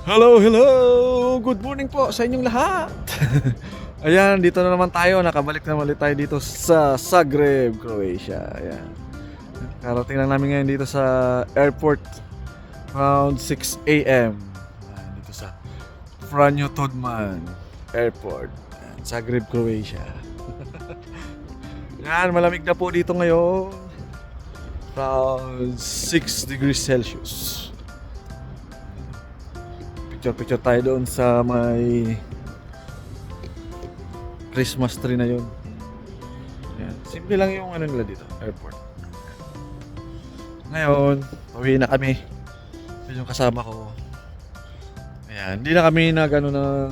Hello, hello! Good morning po sa inyong lahat! Ayan, dito na naman tayo. Nakabalik na ulit tayo dito sa Zagreb, Croatia. Ayan. Karating lang namin ngayon dito sa airport around 6 a.m. Ayan, dito sa Franjo Tudman Airport. Ayan, Zagreb, Croatia. Ayan, malamig na po dito ngayon. Around 6 degrees Celsius. Picture tayo doon sa may Christmas tree na yun. Ayan. Simple lang yung ano nila dito, airport. Ngayon, pauwi na kami. Yun yung kasama ko. Ayan, hindi na kami nag-ano ng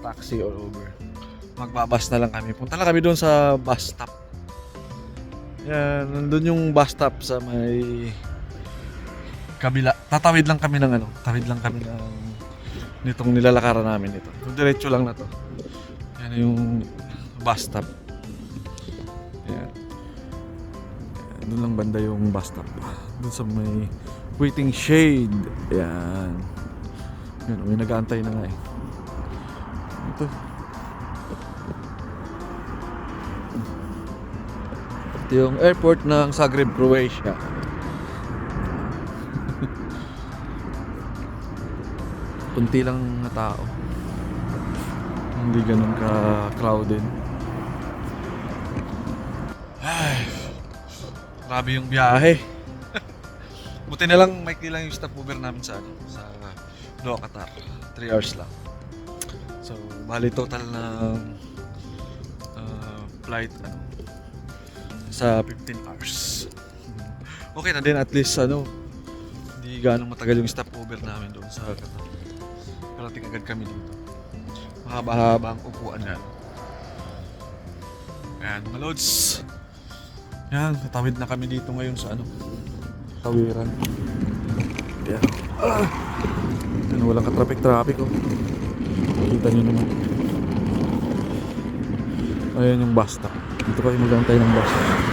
taxi or Uber. Magbabas na lang kami. Punta lang kami doon sa bus stop. Ayan, nandun yung bus stop sa may kabila. Tatawid lang kami ng ano, tawid lang kami ng nitong nilalakaran namin ito. Yung diretso lang na to. Yan yung bus stop. Yan. Doon lang banda yung bus stop. Doon sa may waiting shade. Yan. Yan, may nag-aantay na nga eh. Ito. Ito yung airport ng Zagreb, Croatia. Kunti lang na tao. Hindi ganun ka-crowded. Ay, grabe yung biyahe. Buti na lang maikli lang yung stopover namin sa Doha, Qatar. 3 hours lang. So, bali total ng flight sa 15 hours. Okay na din, at least hindi ganong matagal yung stopover namin doon sa Qatar. Karating agad kami dito. Mahaba-haba ang upuan na. Ayan, mga lods. Ayan, tatawid na kami dito ngayon sa tawiran. Ayan. Ayan, walang ka-traffic oh. Kita nyo naman. Ayan yung bus stop. Dito kayo mag-antay ng bus stop.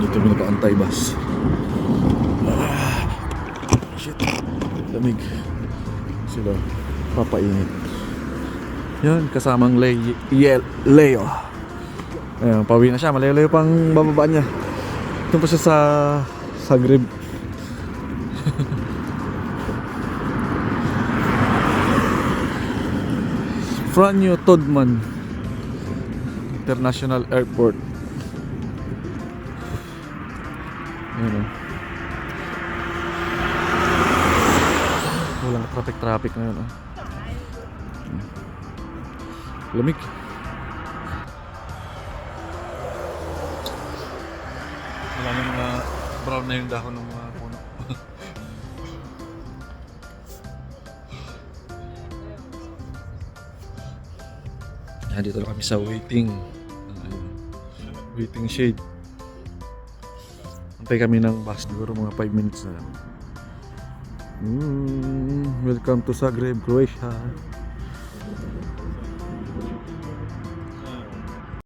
Dito may naka-antay bus. Shit, lamig. Sila papainit. Yan, kasamang Leo. Ayan, pauwi na siya. Malayo-layo pang bababa niya. Ito pa siya sa Zagreb. Franjo Tudman International Airport. Ayan. Walang traffic ngayon lamig. Wala na mga brown na yung dahon ng mga puno. Dito lang kami sa waiting shade. Antay kami ng bus, siguro mga 5 minutes na lang. Welcome to Zagreb, Croatia.